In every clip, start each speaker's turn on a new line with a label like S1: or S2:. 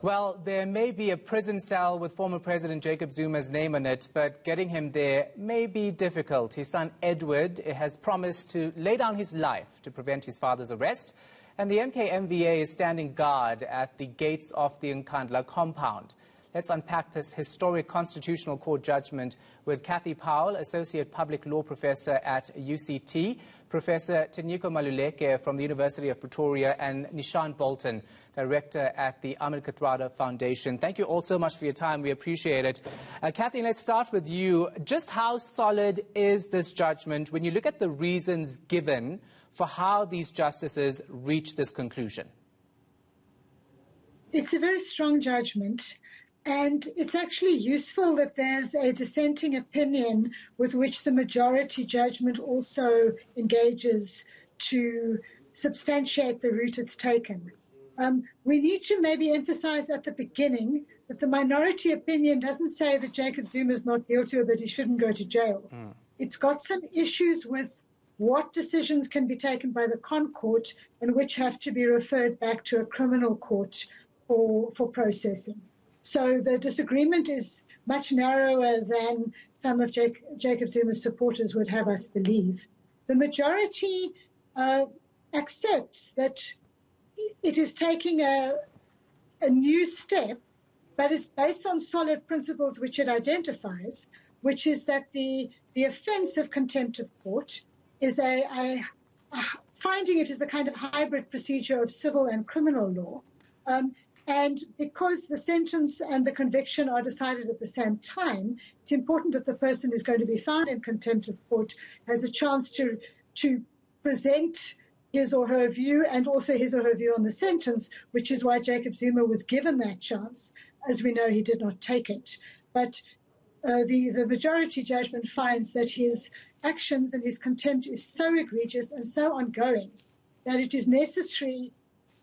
S1: Well, there may be a prison cell with former President Jacob Zuma's name on it, but getting him there may be difficult. His son Edward has promised to lay down his life to prevent his father's arrest, and the MKMVA is standing guard at the gates of the Nkandla compound. Let's unpack this historic Constitutional Court judgment with Cathy Powell, Associate Public Law Professor at UCT, Professor Tinyiko Maluleke from the University of Pretoria, and Neeshan Balton, Director at the Ahmed Kathrada Foundation. Thank you all so much for your time. We appreciate it. Cathy, let's start with you. Just how solid is this judgment when you look at the reasons given for how these justices reach this conclusion?
S2: It's a very strong judgment. And it's actually useful that there's a dissenting opinion with which the majority judgment also engages to substantiate the route it's taken. We need to maybe emphasize at the beginning that the minority opinion doesn't say that Jacob Zuma is not guilty or that he shouldn't go to jail. It's got some issues with what decisions can be taken by the Con Court and which have to be referred back to a criminal court for processing. So the disagreement is much narrower than some of Jacob Zuma's supporters would have us believe. The majority accepts that it is taking a new step, but it's based on solid principles which it identifies, which is that the offence of contempt of court is finding it is a kind of hybrid procedure of civil and criminal law. And because the sentence and the conviction are decided at the same time, it's important that the person who's going to be found in contempt of court has a chance to present his or her view and also his or her view on the sentence, which is why Jacob Zuma was given that chance. As we know, he did not take it. But the majority judgment finds that his actions and his contempt is so egregious and so ongoing that it is necessary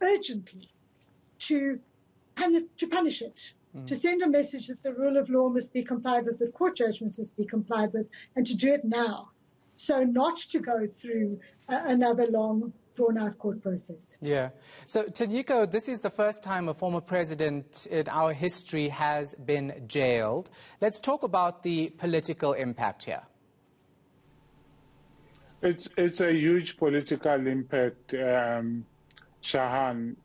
S2: urgently to punish it, to send a message that the rule of law must be complied with, that court judgments must be complied with, and to do it now. So not to go through another long, drawn-out court process.
S1: Yeah. So, Tinyiko, this is the first time a former president in our history has been jailed. Let's talk about the political impact here.
S3: It's a huge political impact, Shahan.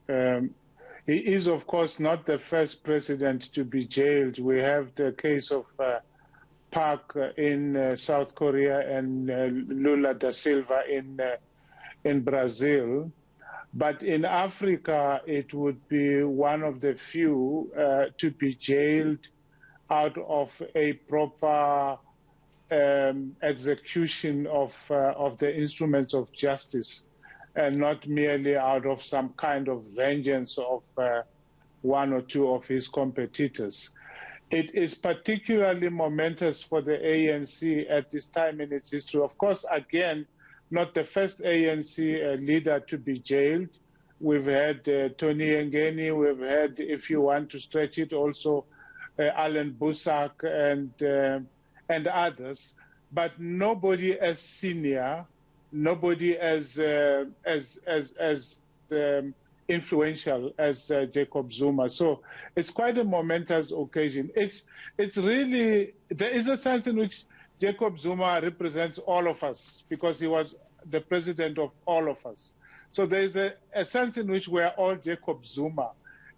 S3: He is, of course, not the first president to be jailed. We have the case of Park in South Korea and Lula da Silva in Brazil. But in Africa, it would be one of the few to be jailed out of a proper execution of the instruments of justice, and not merely out of some kind of vengeance of one or two of his competitors. It is particularly momentous for the ANC at this time in its history. Of course, again, not the first ANC leader to be jailed. We've had Tony Ngeni, we've had, if you want to stretch it, also Alan Busak and others, but nobody as senior, nobody as influential as Jacob Zuma. So it's quite a momentous occasion. It's really, there is a sense in which Jacob Zuma represents all of us because he was the president of all of us. So there is a sense in which we are all Jacob Zuma,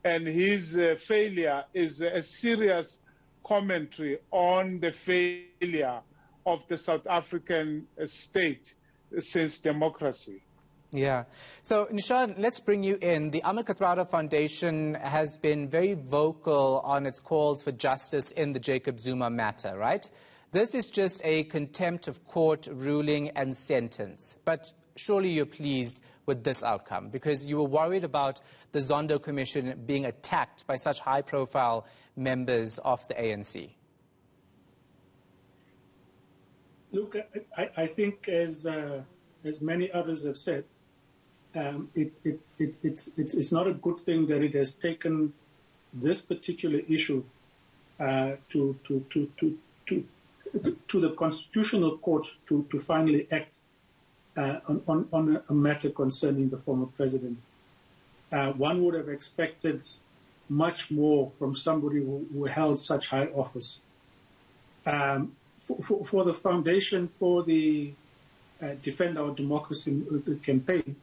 S3: and his failure is a serious commentary on the failure of the South African state since democracy.
S1: Yeah. So, Neeshan, let's bring you in. The Ahmed Kathrada Foundation has been very vocal on its calls for justice in the Jacob Zuma matter, right? This is just a contempt of court ruling and sentence. But surely you're pleased with this outcome because you were worried about the Zondo Commission being attacked by such high-profile members of the ANC.
S4: Look, I think as many others have said, it's not a good thing that it has taken this particular issue to the Constitutional Court to finally act on a matter concerning the former president. One would have expected much more from somebody who held such high office. For the foundation for the Defend Our Democracy campaign,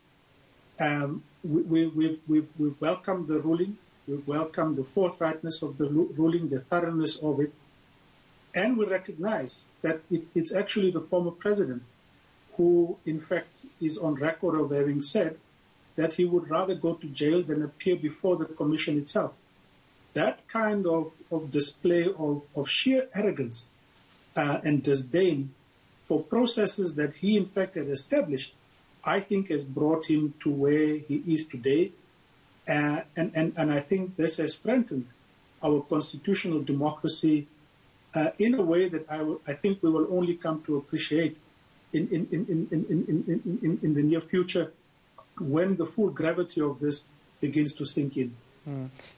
S4: we've welcomed the ruling, we've welcomed the forthrightness of the ruling, the thoroughness of it, and we recognize that it's actually the former president who, in fact, is on record of having said that he would rather go to jail than appear before the commission itself. That kind of display of sheer arrogance and disdain for processes that he, in fact, had established, I think has brought him to where he is today. And I think this has strengthened our constitutional democracy in a way that I think we will only come to appreciate in the near future when the full gravity of this begins to sink in.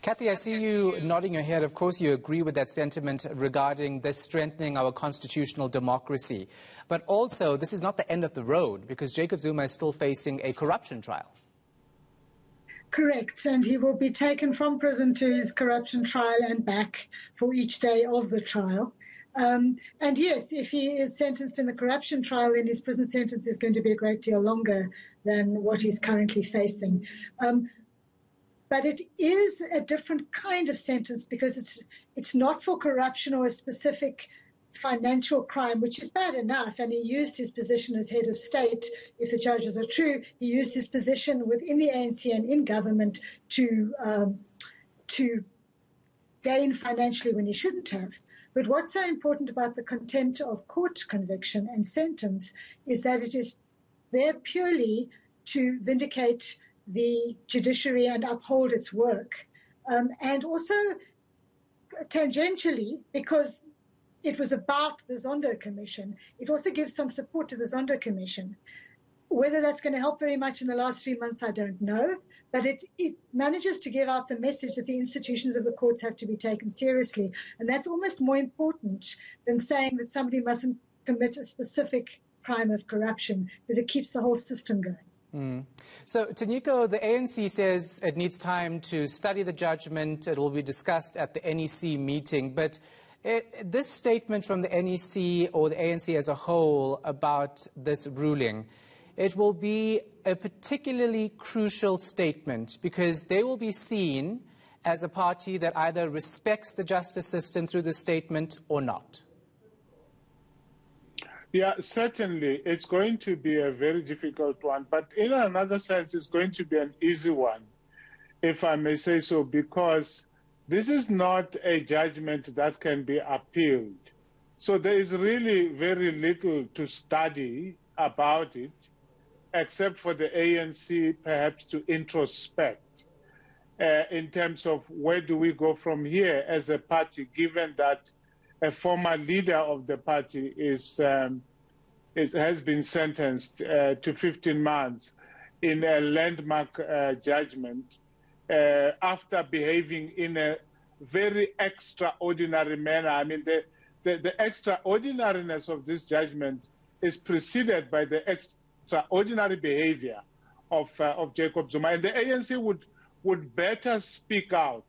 S1: Cathy, I see you nodding your head. Of course, you agree with that sentiment regarding this strengthening our constitutional democracy. But also, this is not the end of the road, because Jacob Zuma is still facing a corruption trial.
S2: Correct, and he will be taken from prison to his corruption trial and back for each day of the trial. And yes, if he is sentenced in the corruption trial, then his prison sentence is going to be a great deal longer than what he's currently facing. But it is a different kind of sentence because it's not for corruption or a specific financial crime, which is bad enough. And he used his position as head of state, if the charges are true, he used his position within the ANC and in government to gain financially when he shouldn't have. But what's so important about the contempt of court conviction and sentence is that it is there purely to vindicate the judiciary and uphold its work. And also tangentially, because it was about the Zondo Commission, it also gives some support to the Zondo Commission. Whether that's going to help very much in the last 3 months, I don't know. But it manages to give out the message that the institutions of the courts have to be taken seriously. And that's almost more important than saying that somebody mustn't commit a specific crime of corruption, because it keeps the whole system going.
S1: So, Tinyiko, the ANC says it needs time to study the judgment. It will be discussed at the NEC meeting. But this statement from the NEC or the ANC as a whole about this ruling, it will be a particularly crucial statement because they will be seen as a party that either respects the justice system through the statement or not.
S3: Yeah, certainly. It's going to be a very difficult one. But in another sense, it's going to be an easy one, if I may say so, because this is not a judgment that can be appealed. So there is really very little to study about it, except for the ANC perhaps to introspect in terms of where do we go from here as a party, given that a former leader of the party has been sentenced to 15 months in a landmark judgment after behaving in a very extraordinary manner. I mean, the extraordinariness of this judgment is preceded by the extraordinary behavior of Jacob Zuma. And the ANC would better speak out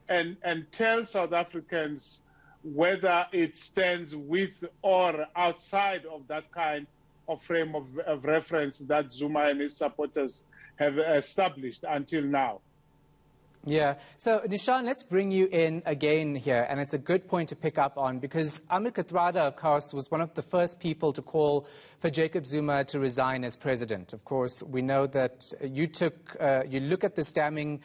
S3: and tell South Africans whether it stands with or outside of that kind of frame of reference that Zuma and his supporters have established until now.
S1: Yeah. So, Neeshan, let's bring you in again here. And it's a good point to pick up on because Ahmed Kathrada, of course, was one of the first people to call for Jacob Zuma to resign as president. Of course, we know that you look at this damning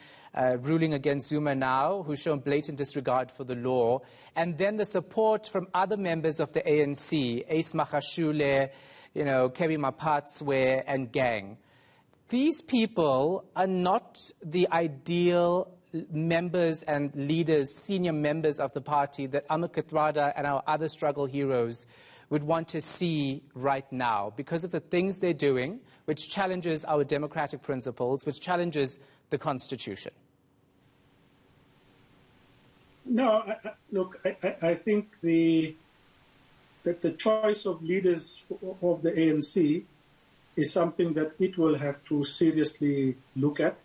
S1: ruling against Zuma now, who's shown blatant disregard for the law, and then the support from other members of the ANC, Ace Magashule, Kebi Mapatswe, and gang. These people are not the ideal members and leaders, senior members of the party that Ahmed Kathrada and our other struggle heroes would want to see right now because of the things they're doing, which challenges our democratic principles, which challenges the Constitution.
S4: No, look, I think that the choice of leaders of the ANC is something that it will have to seriously look at.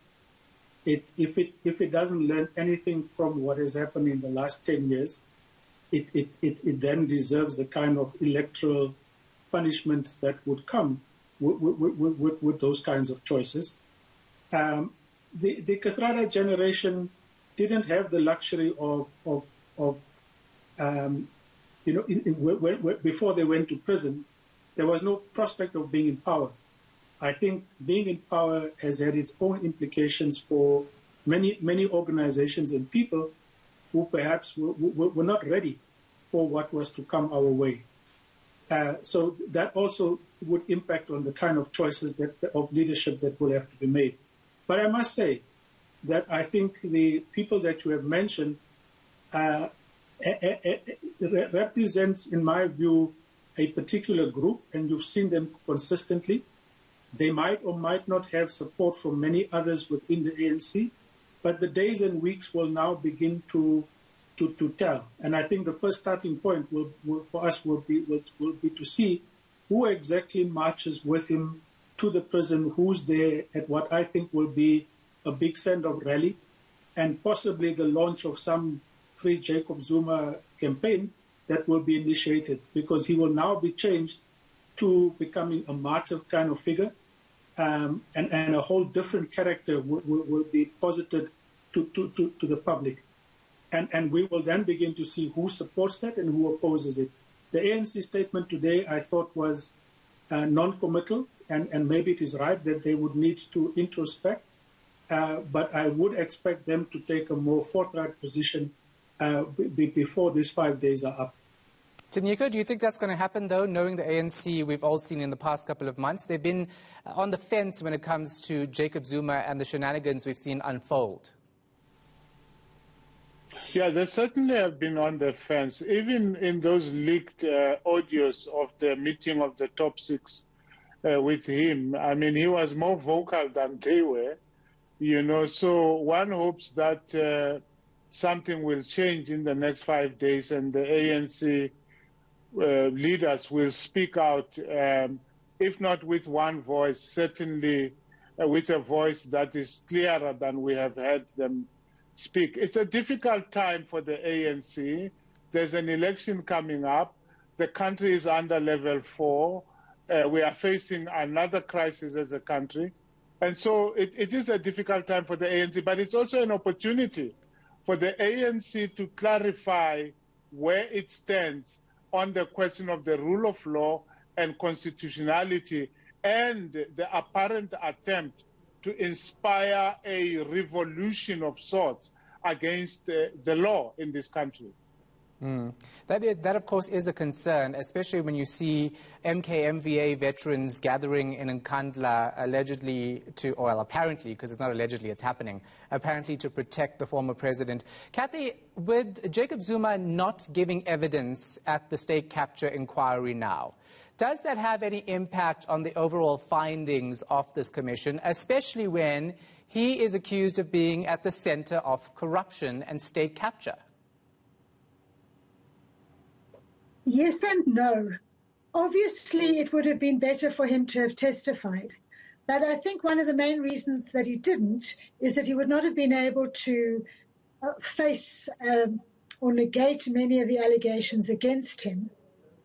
S4: if it doesn't learn anything from what has happened in the last 10 years, it then deserves the kind of electoral punishment that would come with those kinds of choices. The Kathrada generation didn't have the luxury of before they went to prison, there was no prospect of being in power. I think being in power has had its own implications for many organizations and people who perhaps were not ready for what was to come our way. So that also would impact on the kind of choices of leadership that will have to be made. But I must say that I think the people that you have mentioned represents, in my view, a particular group, and you've seen them consistently. They might or might not have support from many others within the ANC, but the days and weeks will now begin to tell. And I think the first starting point for us will be to see who exactly marches with him to the prison, who's there at what I think will be a big send-off rally, and possibly the launch of some Free Jacob Zuma campaign that will be initiated, because he will now be changed to becoming a martyr kind of figure, and a whole different character will be posited to the public. And we will then begin to see who supports that and who opposes it. The ANC statement today, I thought, was non-committal, and maybe it is right that they would need to introspect, but I would expect them to take a more forthright position before these 5 days are up.
S1: Tinyiko, do you think that's going to happen, though, knowing the ANC we've all seen in the past couple of months? They've been on the fence when it comes to Jacob Zuma and the shenanigans we've seen unfold.
S3: Yeah, they certainly have been on the fence. Even in those leaked audios of the meeting of the top six with him, I mean, he was more vocal than they were, so one hopes that something will change in the next 5 days and the ANC leaders will speak out, if not with one voice, certainly with a voice that is clearer than we have heard them speak. It's a difficult time for the ANC. There's an election coming up. The country is under level 4. We are facing another crisis as a country. And so it is a difficult time for the ANC, but it's also an opportunity for the ANC to clarify where it stands on the question of the rule of law and constitutionality, and the apparent attempt to inspire a revolution of sorts against the law in this country.
S1: That, of course, is a concern, especially when you see MK-MVA veterans gathering in Nkandla allegedly apparently, because it's not allegedly, it's happening, apparently to protect the former president. Cathy, with Jacob Zuma not giving evidence at the state capture inquiry now, does that have any impact on the overall findings of this commission, especially when he is accused of being at the center of corruption and state capture?
S2: Yes and no. Obviously, it would have been better for him to have testified. But I think one of the main reasons that he didn't is that he would not have been able to face or negate many of the allegations against him.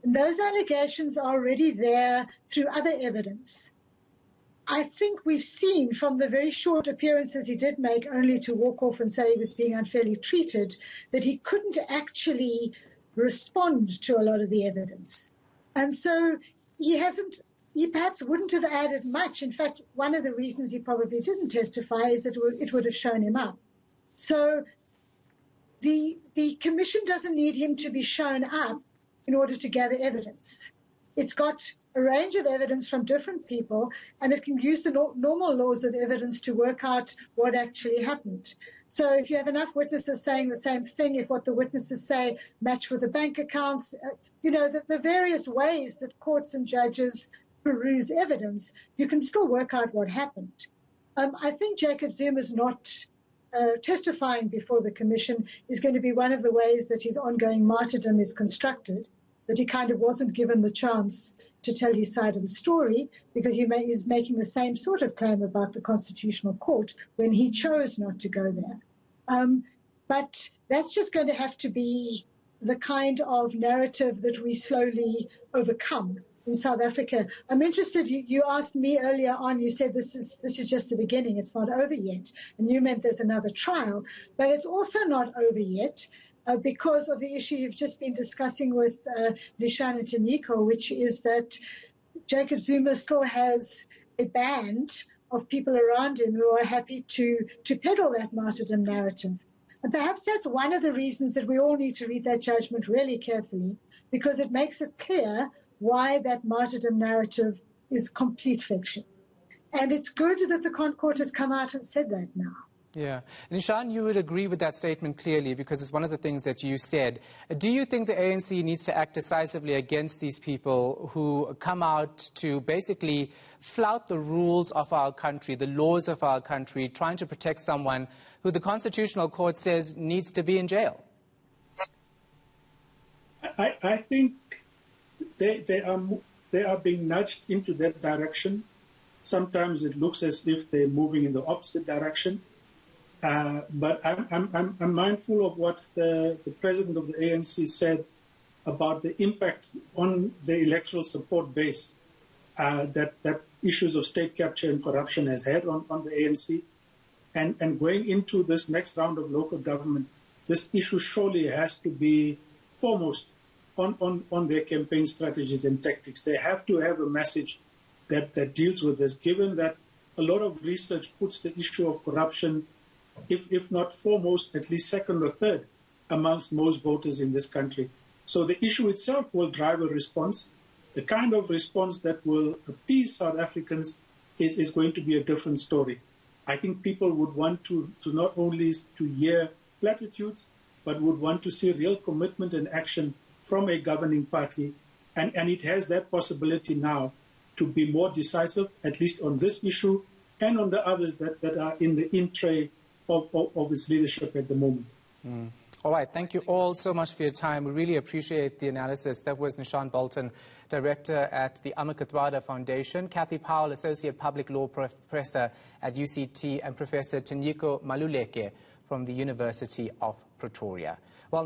S2: And those allegations are already there through other evidence. I think we've seen from the very short appearances he did make, only to walk off and say he was being unfairly treated, that he couldn't actually respond to a lot of the evidence. And so he perhaps wouldn't have added much. In fact, one of the reasons he probably didn't testify is that it would have shown him up. So the commission doesn't need him to be shown up in order to gather evidence. It's got a range of evidence from different people, and it can use the normal laws of evidence to work out what actually happened. So if you have enough witnesses saying the same thing, if what the witnesses say match with the bank accounts, the various ways that courts and judges peruse evidence, you can still work out what happened. I think Jacob Zuma's not testifying before the commission is going to be one of the ways that his ongoing martyrdom is constructed. that he kind of wasn't given the chance to tell his side of the story, because he's making the same sort of claim about the Constitutional Court when he chose not to go there. But that's just going to have to be the kind of narrative that we slowly overcome in South Africa. I'm interested, you asked me earlier on, you said this is just the beginning, it's not over yet, and you meant there's another trial, but it's also not over yet because of the issue you've just been discussing with Neeshan and Tinyiko, which is that Jacob Zuma still has a band of people around him who are happy to peddle that martyrdom narrative. And perhaps that's one of the reasons that we all need to read that judgment really carefully, because it makes it clear why that martyrdom narrative is complete fiction. And it's good that the Court has come out and said that now.
S1: Yeah. Neeshan, you would agree with that statement clearly, because it's one of the things that you said. Do you think the ANC needs to act decisively against these people who come out to basically flout the rules of our country, the laws of our country, trying to protect someone who the Constitutional Court says needs to be in jail?
S4: I think they are being nudged into that direction. Sometimes it looks as if they're moving in the opposite direction. But I'm mindful of what the president of the ANC said about the impact on the electoral support base that issues of state capture and corruption has had on the ANC. And going into this next round of local government, this issue surely has to be foremost on their campaign strategies and tactics. They have to have a message that deals with this, given that a lot of research puts the issue of corruption, if not foremost, at least second or third amongst most voters in this country. So the issue itself will drive a response. The kind of response that will appease South Africans is going to be a different story. I think people would want to not only to hear platitudes, but would want to see real commitment and action from a governing party. And it has that possibility now to be more decisive, at least on this issue and on the others that are in the in-tray of its leadership at the moment.
S1: All right, thank you all so much for your time. We really appreciate the analysis. That was Neeshan Balton, Director at the Ahmed Kathrada Foundation, Cathy Powell, Associate Public Law Professor at UCT, and Professor Tinyiko Maluleke from the University of Pretoria. Well,